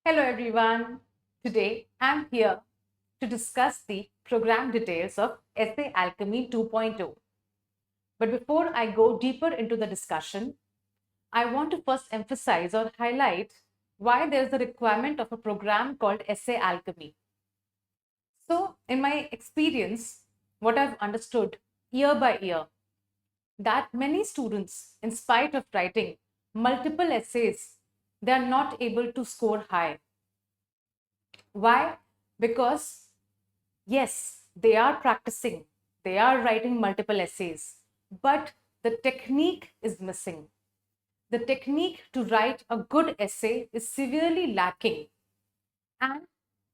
Hello everyone. Today I'm here to discuss the program details of Essay Alchemy 2.0. But before I go deeper into the discussion, I want to first emphasize or highlight why there's a requirement of a program called Essay Alchemy. So, in my experience, what I've understood year by year, that many students, in spite of writing multiple essays, they are not able to score high. Why? Because yes, they are practicing, they are writing multiple essays, but the technique is missing. The technique to write a good essay is severely lacking, and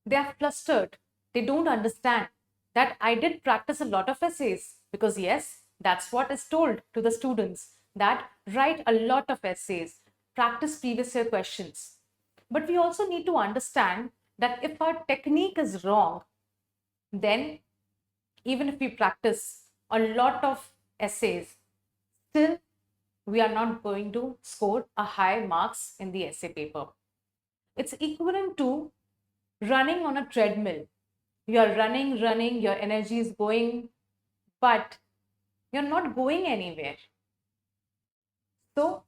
they are flustered. They don't understand that I did practice a lot of essays because, yes, that's what is told to the students that write a lot of essays, practice previous year questions. But we also need to understand that if our technique is wrong, then even if we practice a lot of essays, still we are not going to score a high marks in the essay paper. It's equivalent to running on a treadmill. You are running, your energy is going, but you're not going anywhere. So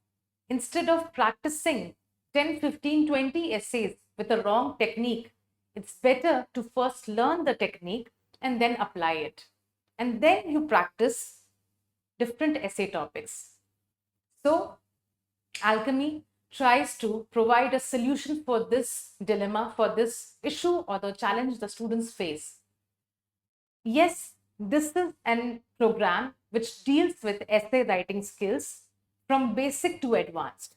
instead of practicing 10, 15, 20 essays with a wrong technique, it's better to first learn the technique and then apply it. And then you practice different essay topics. So, Alchemy tries to provide a solution for this dilemma, for this issue or the challenge the students face. Yes, this is a program which deals with essay writing skills from basic to advanced.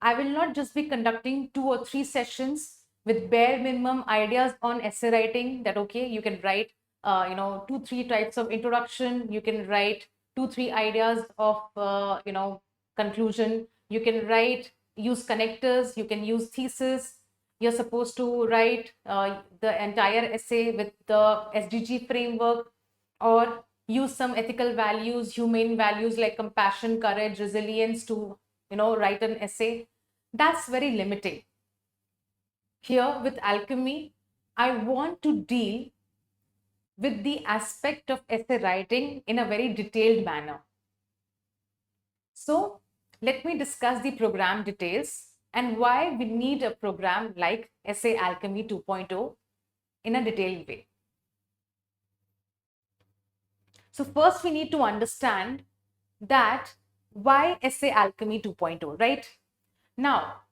I will not just be conducting 2 or 3 sessions with bare minimum ideas on essay writing that, okay, you can write, 2, 3 types of introduction, you can write 2, 3 ideas of, conclusion, you can write, use connectors, you can use thesis, you're supposed to write the entire essay with the SDG framework or use some ethical values, humane values like compassion, courage, resilience to write an essay. That's very limiting. Here with Alchemy, I want to deal with the aspect of essay writing in a very detailed manner. So let me discuss the program details and why we need a program like Essay Alchemy 2.0 in a detailed way. So first we need to understand that why Essay Alchemy 2.0, right? Now,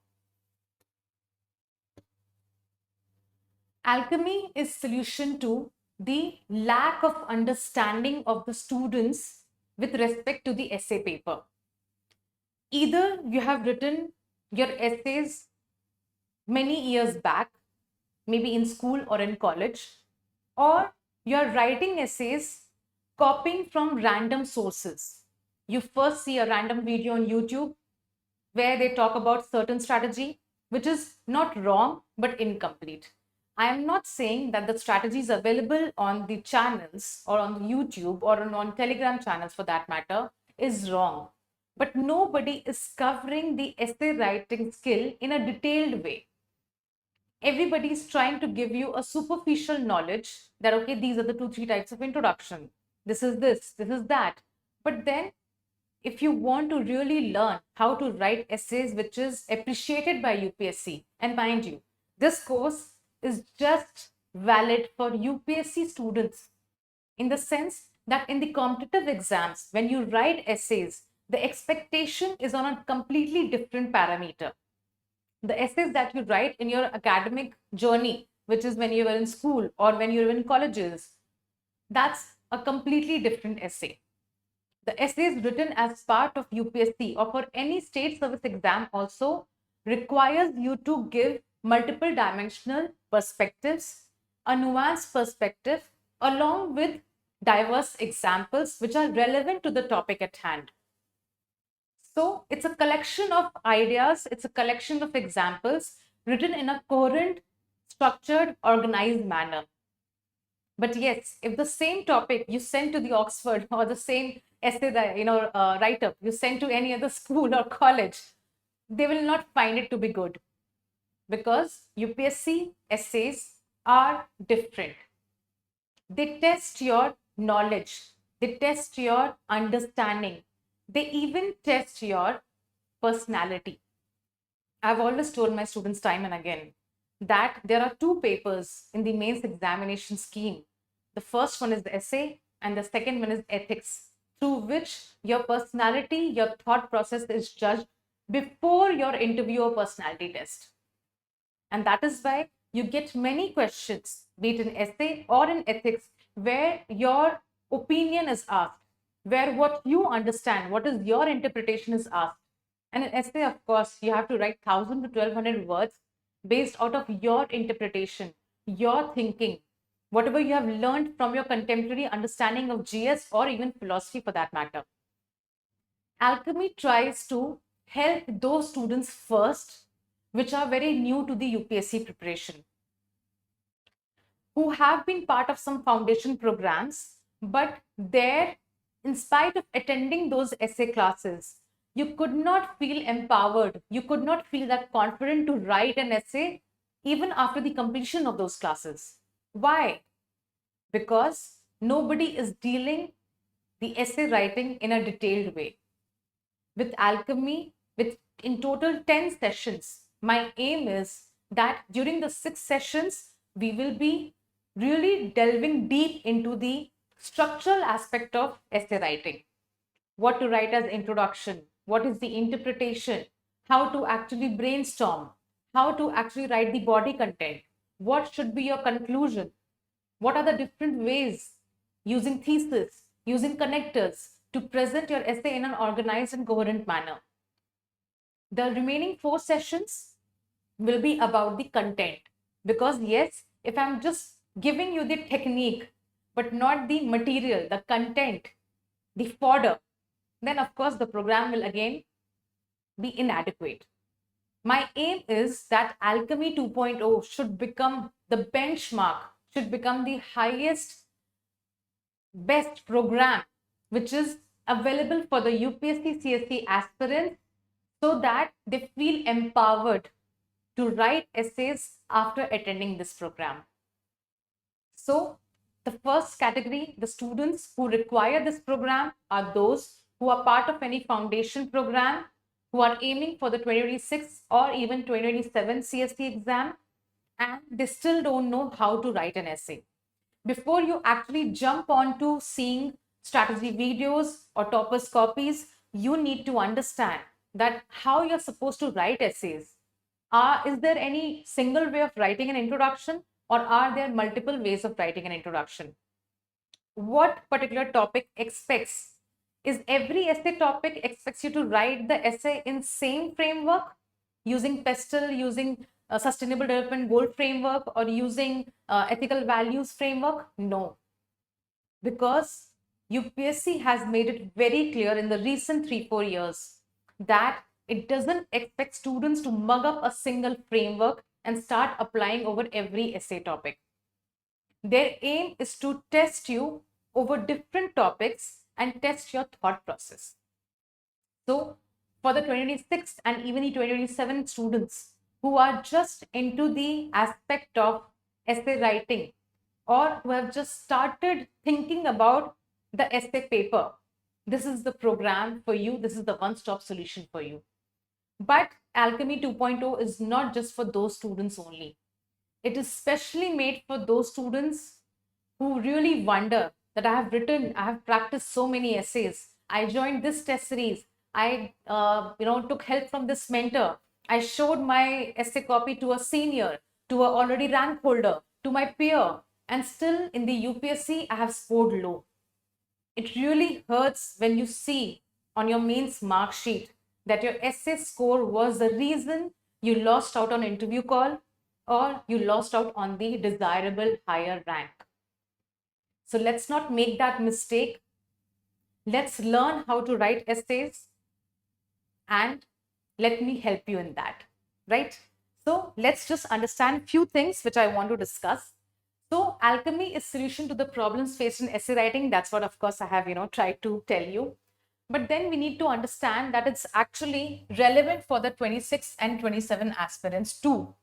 Alchemy is solution to the lack of understanding of the students with respect to the essay paper. Either you have written your essays many years back, maybe in school or in college, or you're writing essays copying from random sources. You first see a random video on YouTube where they talk about certain strategy, which is not wrong but incomplete. I am not saying that the strategies available on the channels or on YouTube or on Telegram channels for that matter is wrong. But nobody is covering the essay writing skill in a detailed way. Everybody is trying to give you a superficial knowledge that, okay, these are the 2, 3 types of introduction. This is that. But then if you want to really learn how to write essays which is appreciated by UPSC, and mind you, this course is just valid for UPSC students in the sense that in the competitive exams, when you write essays, the expectation is on a completely different parameter. The essays that you write in your academic journey, which is when you were in school or when you were in colleges, that's a completely different essay. The essays written as part of UPSC or for any state service exam also requires you to give multiple dimensional perspectives, a nuanced perspective, along with diverse examples which are relevant to the topic at hand. So it's a collection of ideas, it's a collection of examples written in a coherent, structured, organized manner. But yes, if the same topic you send to the Oxford or the same essay that write up you send to any other school or college, they will not find it to be good. because UPSC essays are different. They test your knowledge, they test your understanding, they even test your personality. I've always told my students time and again that there are two papers in the mains examination scheme. The first one is the essay, and the second one is ethics, through which your personality, your thought process is judged before your interview or personality test. And that is why you get many questions, be it in essay or in ethics, where your opinion is asked, where what you understand, what is your interpretation is asked. And in essay, of course, you have to write 1,000 to 1,200 words based out of your interpretation, your thinking, whatever you have learned from your contemporary understanding of GS or even philosophy for that matter. Alchemy tries to help those students first which are very new to the UPSC preparation, who have been part of some foundation programs, but there, in spite of attending those essay classes, you could not feel empowered. You could not feel that confident to write an essay even after the completion of those classes. Why? Because nobody is dealing the essay writing in a detailed way. With Alchemy, with in total 10 sessions, my aim is that during the 6 sessions, we will be really delving deep into the structural aspect of essay writing. What to write as introduction, what is the interpretation, how to actually brainstorm, how to actually write the body content, what should be your conclusion, what are the different ways using thesis, using connectors to present your essay in an organized and coherent manner. The remaining 4 sessions will be about the content, because yes, if I'm just giving you the technique but not the material, the content, the fodder, then of course the program will again be inadequate. My aim is that Alchemy 2.0 should become the benchmark, should become the highest, best program which is available for the UPSC CSC aspirants, so that they feel empowered to write essays after attending this program. So the first category, the students who require this program, are those who are part of any foundation program, who are aiming for the 2026 or even 2027 CSC exam, and they still don't know how to write an essay. Before you actually jump on to seeing strategy videos or toppers copies, you need to understand that how you're supposed to write essays. Is there any single way of writing an introduction, or are there multiple ways of writing an introduction? What particular topic expects? Is every essay topic expects you to write the essay in same framework, using PESTEL, using Sustainable Development Goal framework, or using ethical values framework? No, because UPSC has made it very clear in the recent 3-4 years that it doesn't expect students to mug up a single framework and start applying over every essay topic. Their aim is to test you over different topics and test your thought process. So for the 2026 and even the 2027 students who are just into the aspect of essay writing, or who have just started thinking about the essay paper, this is the program for you. This is the one-stop solution for you. But Alchemy 2.0 is not just for those students only. It is specially made for those students who really wonder that I have practiced so many essays. I joined this test series. I took help from this mentor. I showed my essay copy to a senior, to a already rank holder, to my peer, and still in the UPSC, I have scored low. It really hurts when you see on your mains mark sheet that your essay score was the reason you lost out on interview call, or you lost out on the desirable higher rank. So let's not make that mistake. Let's learn how to write essays, and let me help you in that, right? So let's just understand few things which I want to discuss. So Alchemy is solution to the problems faced in essay writing. That's what, of course, I have tried to tell you. But then we need to understand that it's actually relevant for the 26 and 27 aspirants too.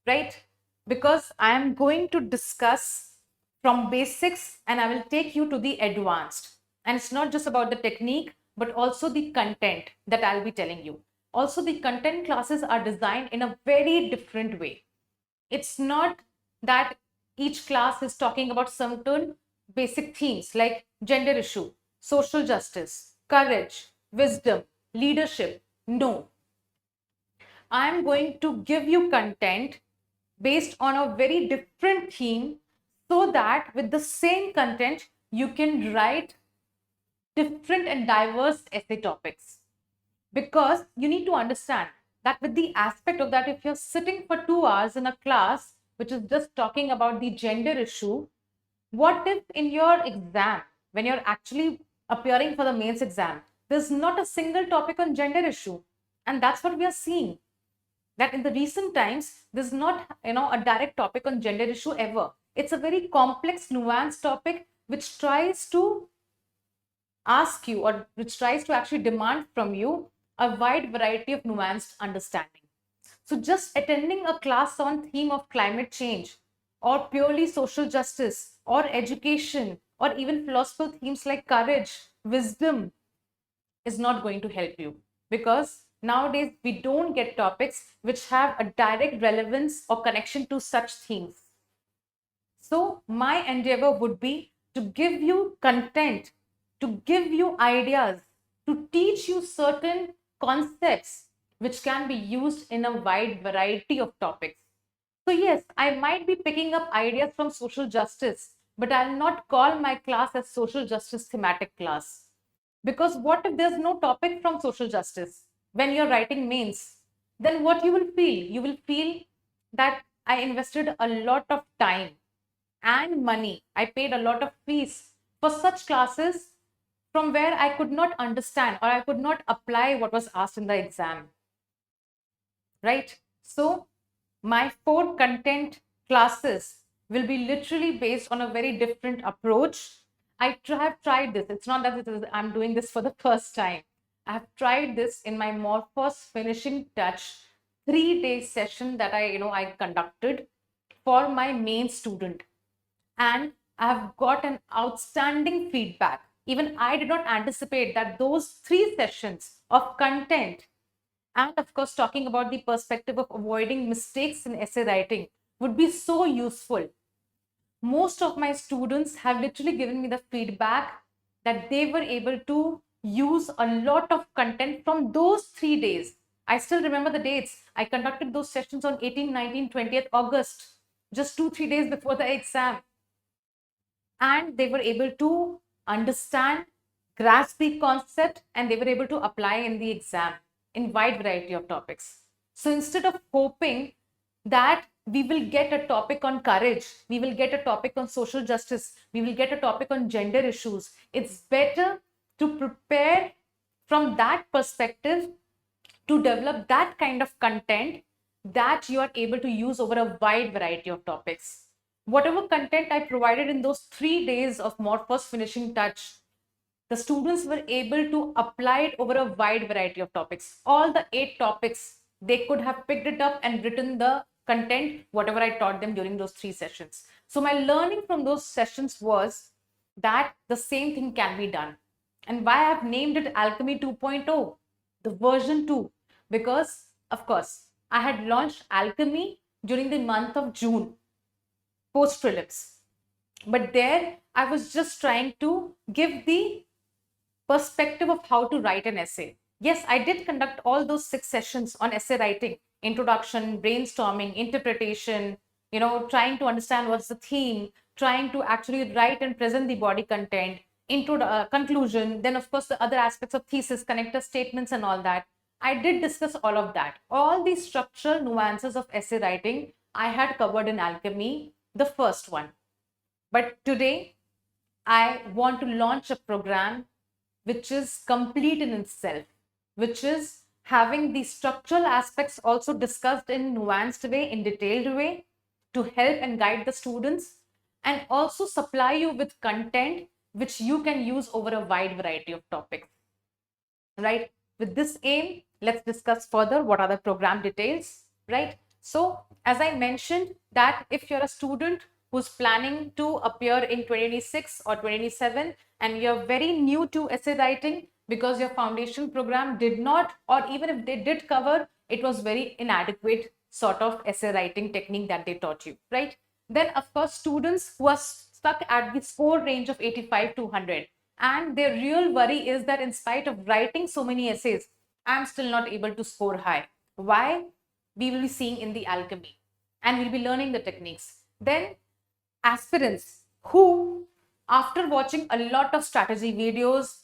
right? Because I am going to discuss from basics and I will take you to the advanced. And it's not just about the technique, but also the content that I'll be telling you. Also, the content classes are designed in a very different way. It's not that each class is talking about certain basic themes like gender issue, social justice, courage, wisdom, leadership. No, I'm going to give you content based on a very different theme so that with the same content, you can write different and diverse essay topics. Because you need to understand that with the aspect of that, if you're sitting for 2 hours in a class which is just talking about the gender issue, what if in your exam, when you're actually appearing for the mains exam, there's not a single topic on gender issue? And that's what we are seeing, that in the recent times there's not a direct topic on gender issue ever. It's a very complex nuanced topic which tries to ask you, or which tries to actually demand from you, a wide variety of nuanced understanding. So just attending a class on theme of climate change or purely social justice or education or even philosophical themes like courage, wisdom is not going to help you, because nowadays we don't get topics which have a direct relevance or connection to such themes. So my endeavor would be to give you content, to give you ideas, to teach you certain concepts which can be used in a wide variety of topics. So yes, I might be picking up ideas from social justice, but I'll not call my class as social justice thematic class. Because what if there's no topic from social justice when you're writing mains? Then what you will feel? You will feel that I invested a lot of time and money. I paid a lot of fees for such classes from where I could not understand or I could not apply what was asked in the exam. Right? So, my 4 content classes will be literally based on a very different approach. Have tried this. It's not that I'm doing this for the first time. I have tried this in my Morphos Finishing Touch 3-day session that I conducted for my main student, and I have got an outstanding feedback. Even I did not anticipate that those 3 sessions of content, and of course, talking about the perspective of avoiding mistakes in essay writing, would be so useful. Most of my students have literally given me the feedback that they were able to use a lot of content from those 3 days. I still remember the dates. I conducted those sessions on 18, 19, 20th August, just 2, 3 days before the exam. And they were able to understand, grasp the concept, and they were able to apply in the exam in wide variety of topics. So instead of hoping that we will get a topic on courage, we will get a topic on social justice, we will get a topic on gender issues, it's better to prepare from that perspective to develop that kind of content that you are able to use over a wide variety of topics. Whatever content I provided in those 3 days of Morphos Finishing Touch, the students were able to apply it over a wide variety of topics. All the 8 topics, they could have picked it up and written the content, whatever I taught them during those 3 sessions. So my learning from those sessions was that the same thing can be done. And why I've named it Alchemy 2.0, the version 2, because of course, I had launched Alchemy during the month of June, post prelims. But there I was just trying to give the perspective of how to write an essay. Yes, I did conduct all those 6 sessions on essay writing: introduction, brainstorming, interpretation, trying to understand what's the theme, trying to actually write and present the body content, conclusion, then, of course, the other aspects of thesis, connector statements, and all that. I did discuss all of that. All the structural nuances of essay writing I had covered in Alchemy, the first one. But today, I want to launch a program which is complete in itself, which is having the structural aspects also discussed in nuanced way, in detailed way, to help and guide the students, and also supply you with content which you can use over a wide variety of topics. Right? With this aim, let's discuss further what are the program details. Right? So As I mentioned, that if you're a student who's planning to appear in 2026 or 2027 and you're very new to essay writing because your foundation program did not, or even if they did cover, it was very inadequate sort of essay writing technique that they taught you, right? Then, of course, students who are stuck at the score range of 85 to 100, and their real worry is that in spite of writing so many essays, I'm still not able to score high. Why? We will be seeing in the alchemy and we'll be learning the techniques. Then aspirants who, after watching a lot of strategy videos,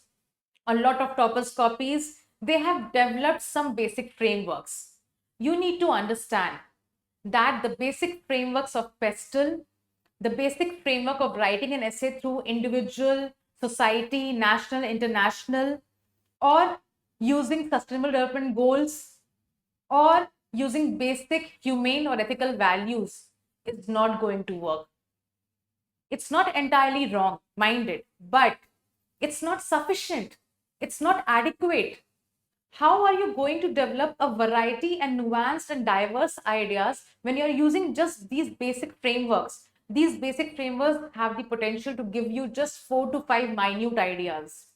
a lot of toppers copies, they have developed some basic frameworks. You need to understand that the basic frameworks of pestle, the basic framework of writing an essay through individual, society, national, international, or using sustainable development goals, or using basic humane or ethical values is not going to work. It's not entirely wrong, mind it, but it's not sufficient. It's not adequate. How are you going to develop a variety and nuanced and diverse ideas when you're using just these basic frameworks? These basic frameworks have the potential to give you just 4 to 5 minute ideas,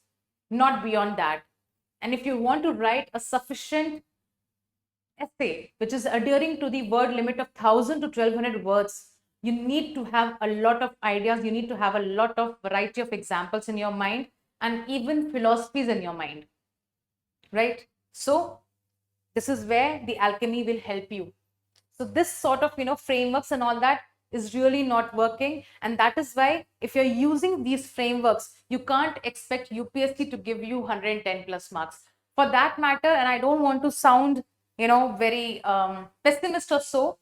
not beyond that. And if you want to write a sufficient essay, which is adhering to the word limit of 1000 to 1200 words, you need to have a lot of ideas. You need to have a lot of variety of examples in your mind and even philosophies in your mind, right? So this is where the alchemy will help you. So this sort of, frameworks and all that is really not working. And that is why if you're using these frameworks, you can't expect UPSC to give you 110 plus marks. For that matter, and I don't want to sound, very pessimist or so,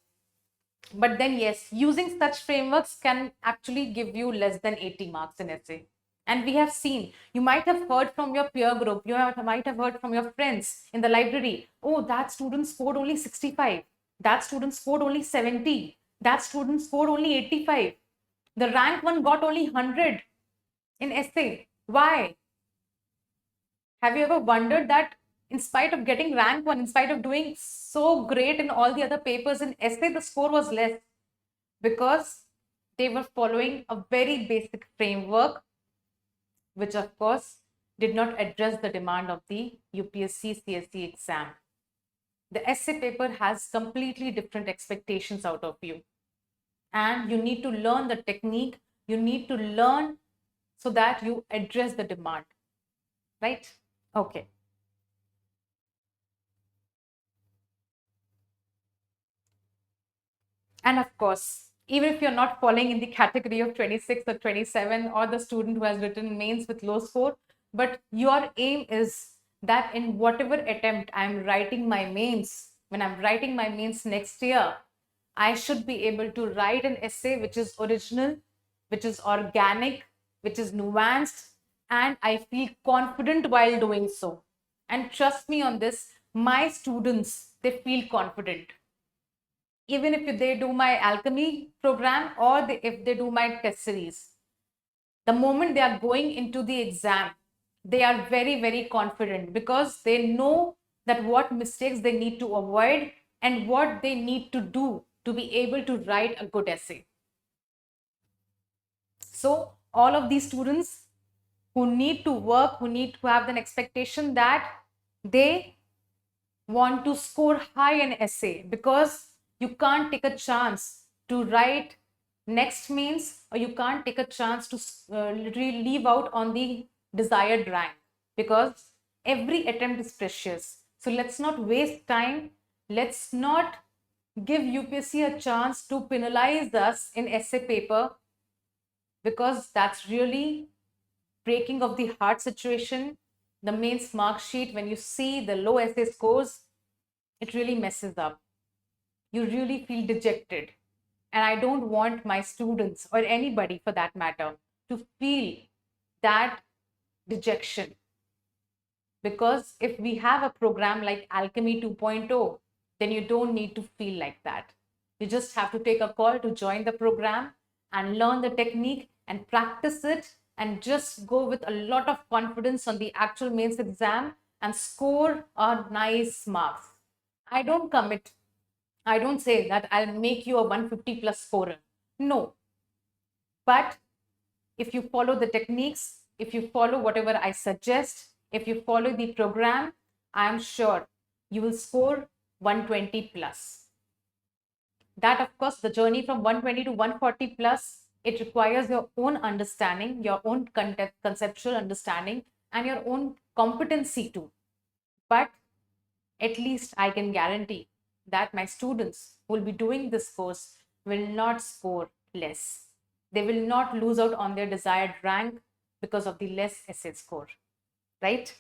but then yes, using such frameworks can actually give you less than 80 marks in essay. And we have seen, you might have heard from your peer group, might have heard from your friends in the library, oh, that student scored only 65, that student scored only 70, that student scored only 85. The rank one got only 100 in essay. Why? Have you ever wondered that in spite of getting rank one, in spite of doing so great in all the other papers, in essay, the score was less? Because they were following a very basic framework, which of course did not address the demand of the UPSC CSE exam. The essay paper has completely different expectations out of you. And you need to learn the technique. You need to learn so that you address the demand, right? Okay. And of course, even if you're not falling in the category of 26 or 27 or the student who has written mains with low score, but your aim is that in whatever attempt I'm writing my mains, when I'm writing my mains next year, I should be able to write an essay which is original, which is organic, which is nuanced, and I feel confident while doing so. And trust me on this, my students, they feel confident even if they do my alchemy program or if they do my test series. The moment they are going into the exam, they are very, very confident because they know that what mistakes they need to avoid and what they need to do to be able to write a good essay. So all of these students who need to work, who need to have an expectation that they want to score high in essay, because you can't take a chance to write next mains, or you can't take a chance to literally leave out on the desired rank, because every attempt is precious. So let's not waste time. Let's not give UPSC a chance to penalize us in essay paper, because that's really breaking of the heart situation. The mains mark sheet, when you see the low essay scores, it really messes up. You really feel dejected. And I don't want my students or anybody for that matter to feel that dejection. Because if we have a program like Alchemy 2.0, then you don't need to feel like that. You just have to take a call to join the program and learn the technique and practice it, and just go with a lot of confidence on the actual mains exam and score a nice marks. I don't commit I don't say that I'll make you a 150 plus scorer. No. But if you follow the techniques, if you follow whatever I suggest, if you follow the program, I am sure you will score 120 plus. That, of course, the journey from 120 to 140 plus, it requires your own understanding, your own conceptual understanding, and your own competency too. But at least I can guarantee that my students who will be doing this course will not score less. They will not lose out on their desired rank because of the less essay score, right?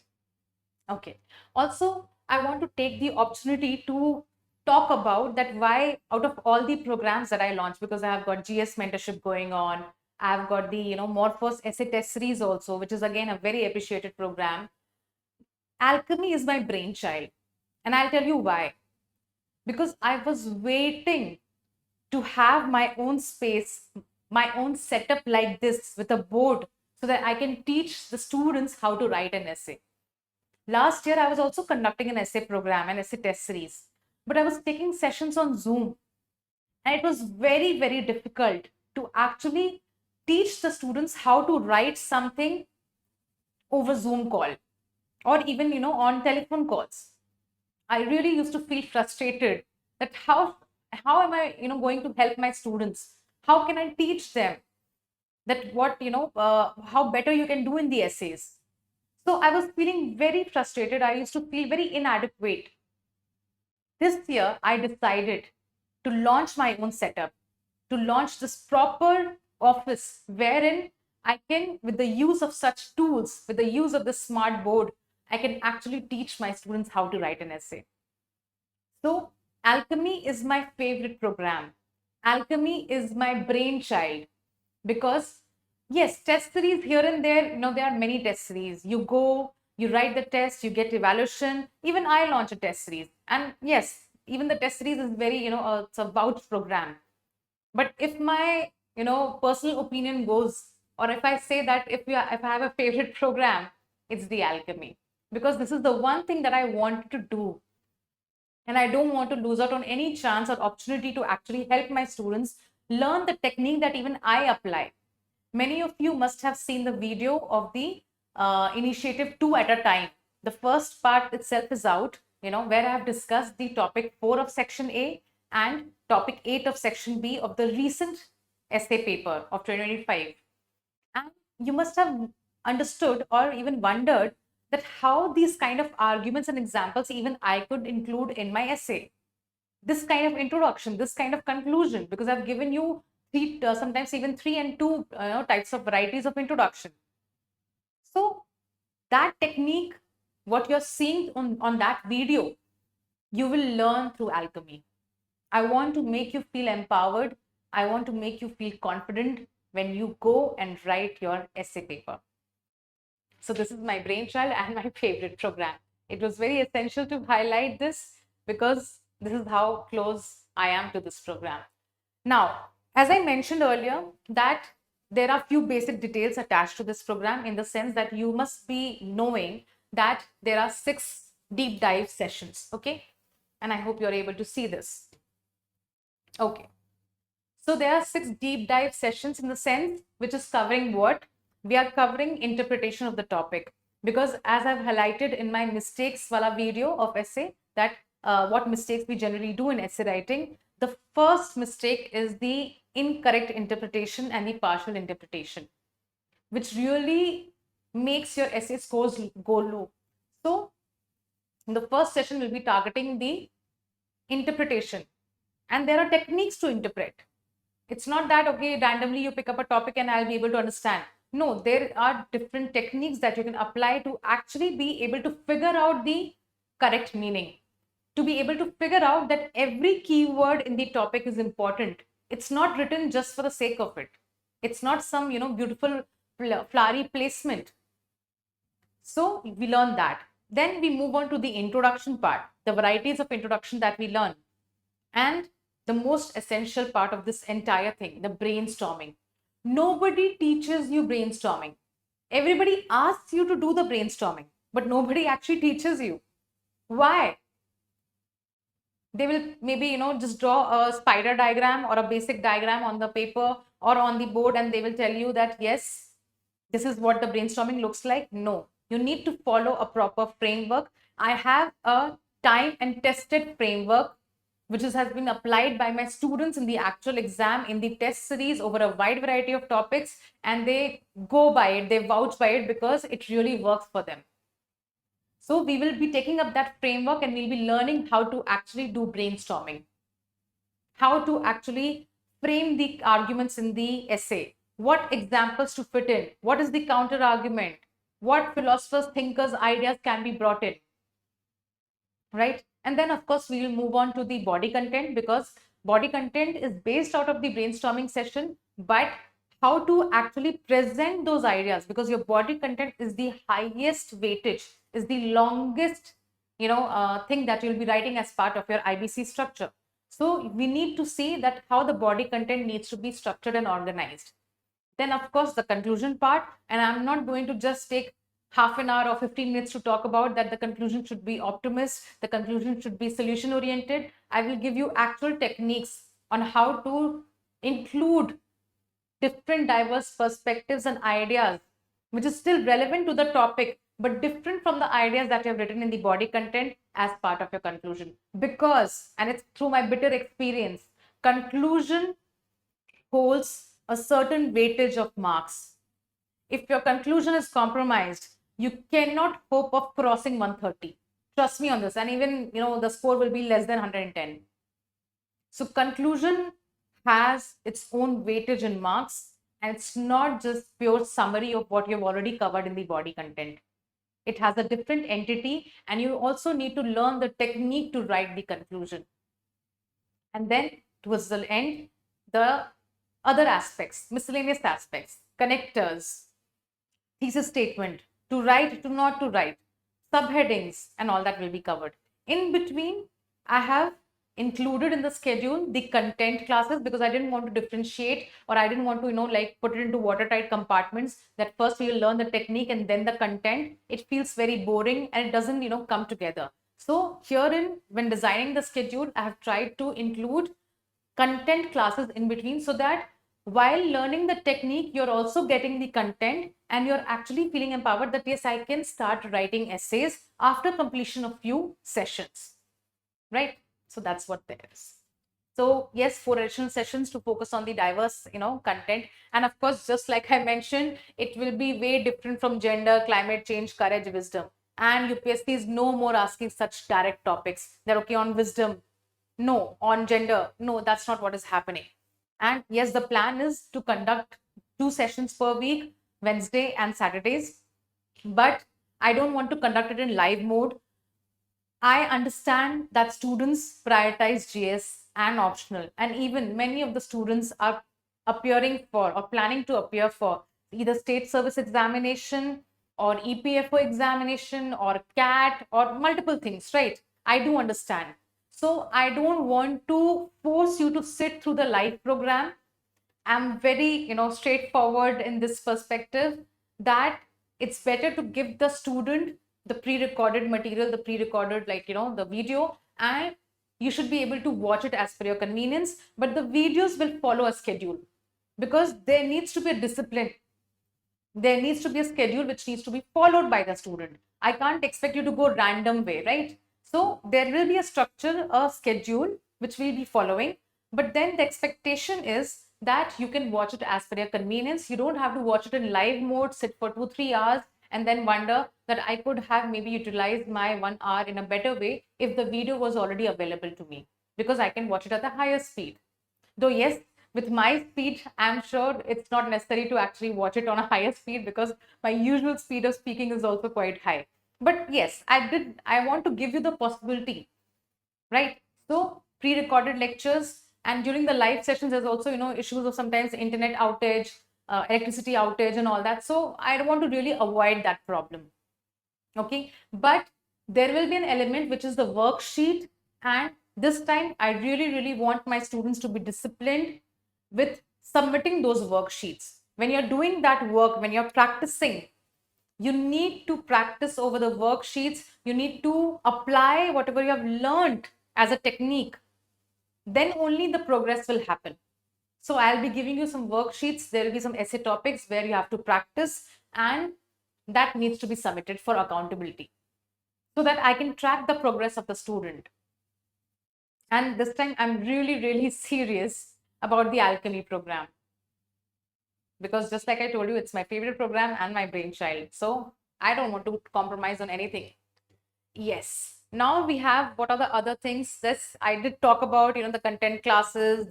Okay. Also, I want to take the opportunity to talk about that why out of all the programs that I launched, because I have got GS mentorship going on, I've got the Morphos essay test series also, which is again a very appreciated program. Alchemy is my brainchild, and I'll tell you why. Because I was waiting to have my own space, my own setup like this with a board so that I can teach the students how to write an essay. Last year, I was also conducting an essay program, an essay test series, but I was taking sessions on Zoom. And it was very, very difficult to actually teach the students how to write something over Zoom call or even, on telephone calls. I really used to feel frustrated that how am I, going to help my students? How can I teach them that how better you can do in the essays? So I was feeling very frustrated. I used to feel very inadequate. This year, I decided to launch my own setup, to launch this proper office wherein I can, with the use of such tools, with the use of the smart board, I can actually teach my students how to write an essay. So, Alchemy is my favorite program. Alchemy is my brainchild because, yes, test series here and there, there are many test series. You go, you write the test, you get evaluation. Even I launch a test series. And yes, even the test series is very, it's a vouch program. But if my, personal opinion goes, or if I say that if I have a favorite program, it's the Alchemy. Because this is the one thing that I want to do, and I don't want to lose out on any chance or opportunity to actually help my students learn the technique that even I apply. Many of you must have seen the video of the initiative 2 at a time. The first part itself is out, where I have discussed the topic 4 of section A and topic 8 of section B of the recent essay paper of 2025. And you must have understood or even wondered that how these kind of arguments and examples even I could include in my essay. This kind of introduction, this kind of conclusion, because I've given you three, sometimes even 3 and 2 types of varieties of introduction. So that technique, what you're seeing on that video, you will learn through Alchemy. I want to make you feel empowered. I want to make you feel confident when you go and write your essay paper. So this is my brainchild and my favorite program. It was very essential to highlight this because this is how close I am to this program. Now, as I mentioned earlier, that there are few basic details attached to this program in the sense that you must be knowing that there are 6 deep dive sessions, okay? And I hope you're able to see this. Okay. So there are 6 deep dive sessions in the sense which is covering what? We are covering interpretation of the topic, because as I've highlighted in my mistakes wala video of essay, that what mistakes we generally do in essay writing. The first mistake is the incorrect interpretation and the partial interpretation, which really makes your essay scores go low. So the first session will be targeting the interpretation, and there are techniques to interpret. It's not that, okay, randomly you pick up a topic and I'll be able to understand. No, there are different techniques that you can apply to actually be able to figure out the correct meaning, to be able to figure out that every keyword in the topic is important. It's not written just for the sake of it. It's not some, beautiful flowery placement. So we learn that. Then we move on to the introduction part, the varieties of introduction that we learn. And the most essential part of this entire thing, the brainstorming. Nobody teaches you brainstorming. Everybody asks you to do the brainstorming, but nobody actually teaches you. Why? They will maybe, just draw a spider diagram or a basic diagram on the paper or on the board, and they will tell you that, yes, this is what the brainstorming looks like. No, you need to follow a proper framework. I have a time and tested framework which has been applied by my students in the actual exam, in the test series, over a wide variety of topics, and they go by it, they vouch by it because it really works for them. So we will be taking up that framework and we'll be learning how to actually do brainstorming, how to actually frame the arguments in the essay, what examples to fit in, what is the counter argument, what philosophers, thinkers, ideas can be brought in, right? And then, of course, we will move on to the body content, because body content is based out of the brainstorming session, but how to actually present those ideas, because your body content is the highest weightage, is the longest, thing that you'll be writing as part of your IBC structure. So we need to see that how the body content needs to be structured and organized. Then, of course, the conclusion part, and I'm not going to just take half an hour or 15 minutes to talk about that. The conclusion should be optimist, the conclusion should be solution oriented. I will give you actual techniques on how to include different diverse perspectives and ideas, which is still relevant to the topic, but different from the ideas that you have written in the body content as part of your conclusion. Because, and it's through my bitter experience, conclusion holds a certain weightage of marks. If your conclusion is compromised, you cannot hope of crossing 130. Trust me on this. And even, the score will be less than 110. So conclusion has its own weightage in marks, and it's not just pure summary of what you've already covered in the body content. It has a different entity, and you also need to learn the technique to write the conclusion. And then towards the end, the other aspects, miscellaneous aspects, connectors, thesis statement, to write, to not to write, subheadings, and all that will be covered. In between, I have included in the schedule the content classes, because I didn't want to differentiate, or I didn't want to, put it into watertight compartments that first we will learn the technique and then the content. It feels very boring and it doesn't, come together. So herein, when designing the schedule, I have tried to include content classes in between, so that while learning the technique, you're also getting the content and you're actually feeling empowered that, yes, I can start writing essays after completion of few sessions, right? So that's what there is. So yes, 4 additional sessions to focus on the diverse, content. And of course, just like I mentioned, it will be way different from gender, climate change, courage, wisdom. And UPSC is no more asking such direct topics. They're okay on wisdom, no. On gender, no, that's not what is happening. And yes, the plan is to conduct 2 sessions per week, Wednesday and Saturdays. But I don't want to conduct it in live mode. I understand that students prioritize GS and optional, and even many of the students are appearing for or planning to appear for either state service examination or EPFO examination or CAT or multiple things, right? I do understand. So I don't want to force you to sit through the live program. I'm very, straightforward in this perspective, that it's better to give the student the pre-recorded material, the pre-recorded, the video, and you should be able to watch it as per your convenience. But the videos will follow a schedule, because there needs to be a discipline. There needs to be a schedule which needs to be followed by the student. I can't expect you to go random way, right? So there will be a structure, a schedule which we'll be following. But then the expectation is that you can watch it as per your convenience. You don't have to watch it in live mode, sit for 2-3 hours, and then wonder that I could have maybe utilized my 1 hour in a better way if the video was already available to me, because I can watch it at a higher speed. Though, yes, with my speed, I'm sure it's not necessary to actually watch it on a higher speed, because my usual speed of speaking is also quite high. But yes, I want to give you the possibility, right? So pre-recorded lectures, and during the live sessions, there's also, issues of sometimes internet outage, electricity outage and all that. So I want to really avoid that problem. Okay. But there will be an element which is the worksheet. And this time I really want my students to be disciplined with submitting those worksheets. When you're doing that work, when you're practicing, you need to practice over the worksheets. You need to apply whatever you have learned as a technique, then only the progress will happen. So I'll be giving you some worksheets. There will be some essay topics where you have to practice, and that needs to be submitted for accountability so that I can track the progress of the student. And this time I'm really, really serious about the Alchemy program, because just like I told you, it's my favorite program and my brainchild. So I don't want to compromise on anything. Yes. Now we have, what are the other things? This I did talk about, the content classes,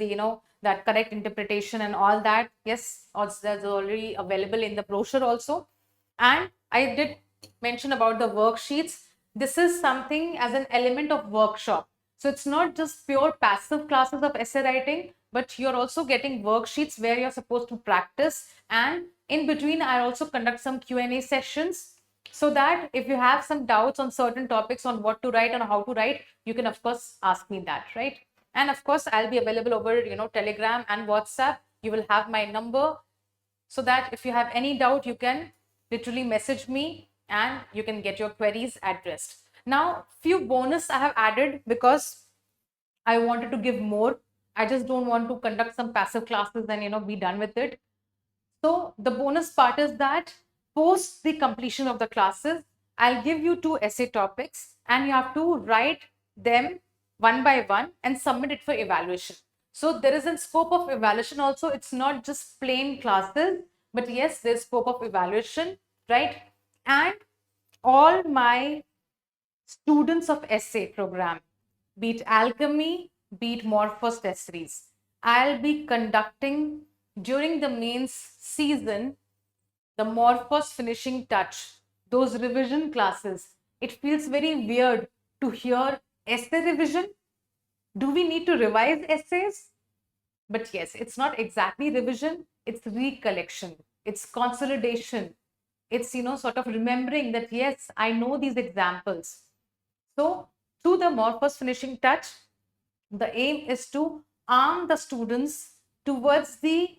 that correct interpretation and all that. Yes, also that's already available in the brochure also. And I did mention about the worksheets. This is something as an element of workshop. So it's not just pure passive classes of essay writing, but you're also getting worksheets where you're supposed to practice. And in between, I also conduct some Q&A sessions, so that if you have some doubts on certain topics on what to write and how to write, you can of course ask me that, right? And of course, I'll be available over, Telegram and WhatsApp. You will have my number, so that if you have any doubt, you can literally message me and you can get your queries addressed. Now, few bonus I have added because I wanted to give more. I just don't want to conduct some passive classes and be done with it. So the bonus part is that post the completion of the classes, I'll give you 2 essay topics and you have to write them one by one and submit it for evaluation. So there is a scope of evaluation also. It's not just plain classes, but yes, there's scope of evaluation, right? And all my students of essay program, be it Alchemy, be it Morphos test series, I'll be conducting during the mains season the Morphos finishing touch, those revision classes. It feels very weird to hear essay revision. Do we need to revise essays? But yes, it's not exactly revision, it's recollection, it's consolidation, it's sort of remembering that yes, I know these examples. So through the Morphos finishing touch, the aim is to arm the students towards the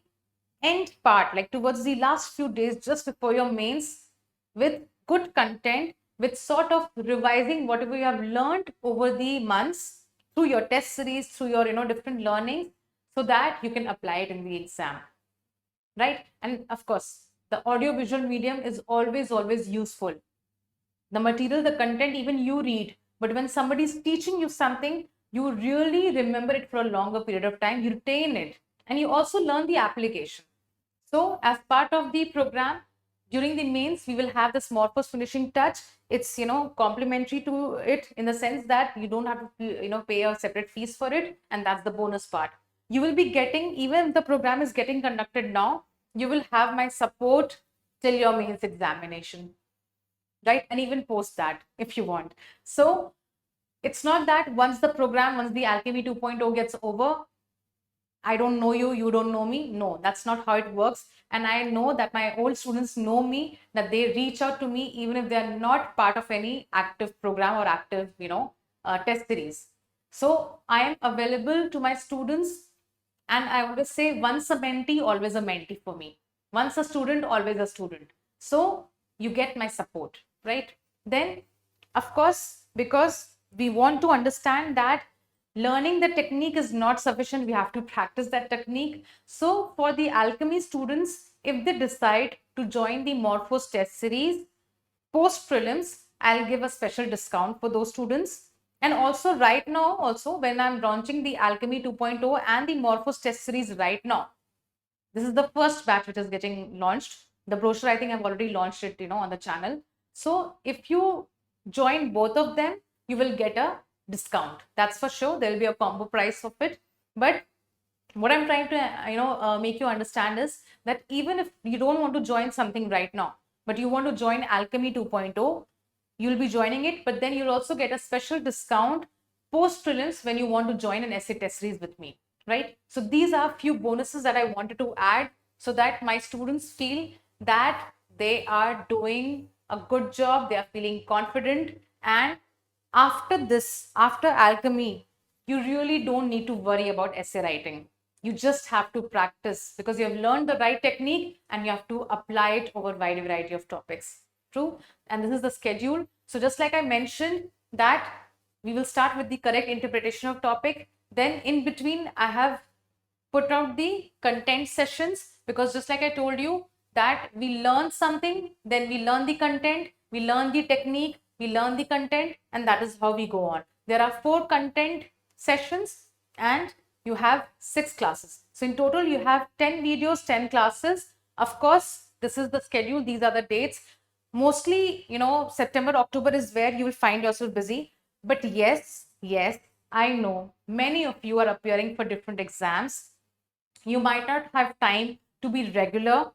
end part, like towards the last few days just before your mains, with good content, with sort of revising whatever you have learned over the months through your test series, through your different learnings, so that you can apply it in the exam, right? And of course, the audio visual medium is always useful. The material, the content, even you read, but when somebody is teaching you something, you really remember it for a longer period of time, you retain it, and you also learn the application. So as part of the program, during the mains, we will have the Morphos finishing touch. It's complementary to it in the sense that you don't have to pay a separate fees for it, and that's the bonus part. You will be getting, even if the program is getting conducted now, you will have my support till your mains examination, right? And even post that if you want. So it's not that once the Alchemy 2.0 gets over, I don't know you, you don't know me. No, that's not how it works. And I know that my old students know me, that they reach out to me even if they're not part of any active program or active, test series. So I am available to my students, and I always say once a mentee, always a mentee for me. Once a student, always a student. So you get my support, right? Then, of course, because we want to understand that learning the technique is not sufficient, we have to practice that technique. So for the Alchemy students, if they decide to join the Morphos test series post prelims, I'll give a special discount for those students. And also right now, also when I'm launching the Alchemy 2.0 and the Morphos test series right now, this is the first batch which is getting launched. The brochure, I think I've already launched it, on the channel. So if you join both of them, you will get a discount. That's for sure. There will be a combo price of it. But what I'm trying to, make you understand is that even if you don't want to join something right now, but you want to join Alchemy 2.0, you'll be joining it, but then you'll also get a special discount post prelims when you want to join an essay test series with me, right? So these are few bonuses that I wanted to add so that my students feel that they are doing a good job, they are feeling confident, and after this, after Alchemy, you really don't need to worry about essay writing. You just have to practice because you have learned the right technique and you have to apply it over a wide variety of topics. True. And this is the schedule. So just like I mentioned that we will start with the correct interpretation of topic. Then in between, I have put out the content sessions, because just like I told you that we learn something, then we learn the content, we learn the technique, we learn the content, and that is how we go on. There are 4 content sessions and you have 6 classes. So in total, you have 10 videos, 10 classes. Of course, this is the schedule. These are the dates. Mostly, September, October is where you will find yourself busy. But yes, I know many of you are appearing for different exams. You might not have time to be regular.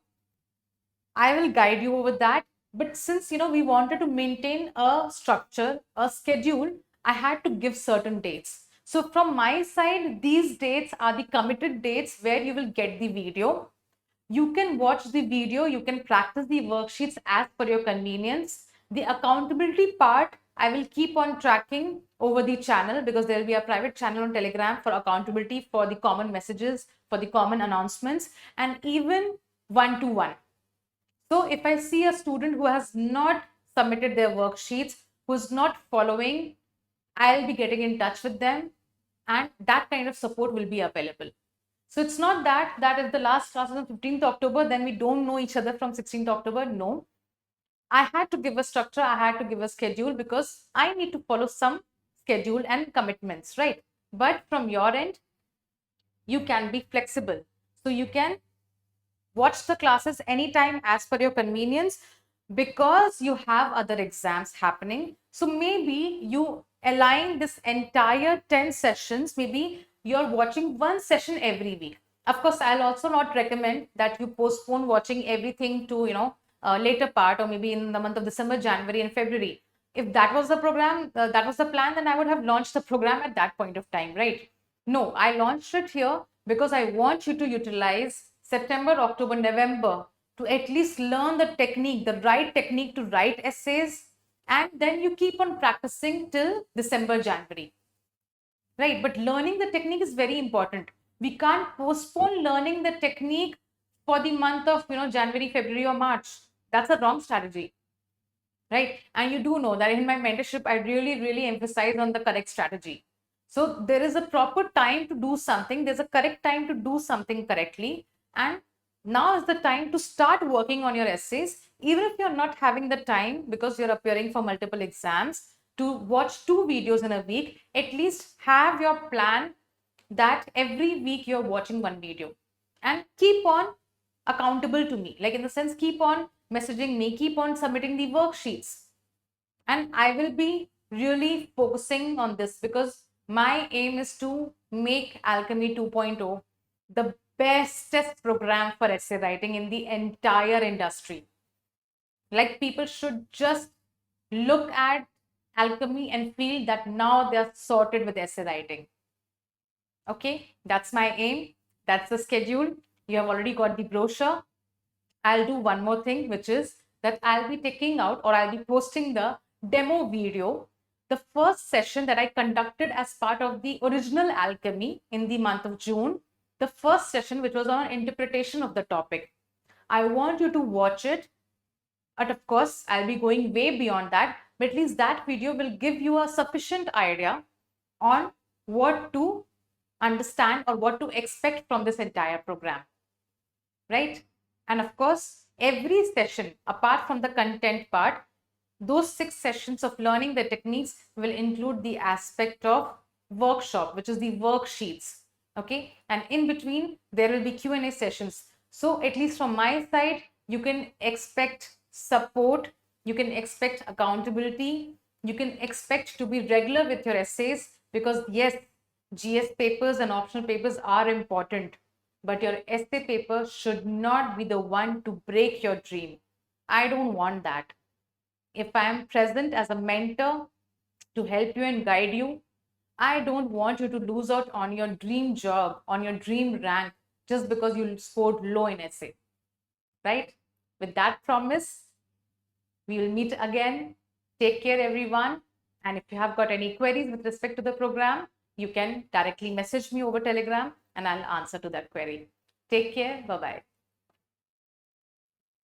I will guide you over that. But since, we wanted to maintain a structure, a schedule, I had to give certain dates. So from my side, these dates are the committed dates where you will get the video. You can watch the video, you can practice the worksheets as per your convenience. The accountability part, I will keep on tracking over the channel, because there will be a private channel on Telegram for accountability, for the common messages, for the common announcements, and even one-to-one. So if I see a student who has not submitted their worksheets, who is not following, I'll be getting in touch with them, and that kind of support will be available. So it's not that if the last class is on 15th October, then we don't know each other from 16th October. No. I had to give a structure, I had to give a schedule, because I need to follow some schedule and commitments, right? But from your end, you can be flexible. So you can watch the classes anytime as per your convenience, because you have other exams happening. So maybe you align this entire 10 sessions, maybe you're watching one session every week. Of course, I'll also not recommend that you postpone watching everything to, later part, or maybe in the month of December, January, and February. If that was the program, that was the plan, then I would have launched the program at that point of time, right? No, I launched it here because I want you to utilize September, October, November to at least learn the technique, the right technique to write essays, and then you keep on practicing till December, January. Right? But learning the technique is very important. We can't postpone learning the technique for the month of January, February, or March. That's a wrong strategy. Right? And you do know that in my mentorship, I really emphasize on the correct strategy. So there is a proper time to do something. There's a correct time to do something correctly. And now is the time to start working on your essays, even if you're not having the time because you're appearing for multiple exams, to watch 2 videos in a week. At least have your plan that every week you're watching 1 video, and keep on accountable to me, like in the sense, keep on messaging me, keep on submitting the worksheets, and I will be really focusing on this, because my aim is to make Alchemy 2.0 the bestest program for essay writing in the entire industry. Like, people should just look at Alchemy and feel that now they're sorted with essay writing. Okay, that's my aim. That's the schedule. You have already got the brochure. I'll do one more thing, which is that I'll be taking out, or I'll be posting the demo video, the first session that I conducted as part of the original Alchemy in the month of June, the first session, which was on interpretation of the topic. I want you to watch it. But of course, I'll be going way beyond that, but at least that video will give you a sufficient idea on what to understand or what to expect from this entire program, right? And of course, every session, apart from the content part, those 6 sessions of learning the techniques will include the aspect of workshop, which is the worksheets. Okay, and in between there will be Q&A sessions. So at least from my side, you can expect support, you can expect accountability, you can expect to be regular with your essays, because yes, GS papers and optional papers are important, but your essay paper should not be the one to break your dream. I don't want that. If I am present as a mentor to help you and guide you, I don't want you to lose out on your dream job, on your dream rank, just because you scored low in essay, right? With that promise, we will meet again. Take care, everyone. And if you have got any queries with respect to the program, you can directly message me over Telegram and I'll answer to that query. Take care. Bye-bye.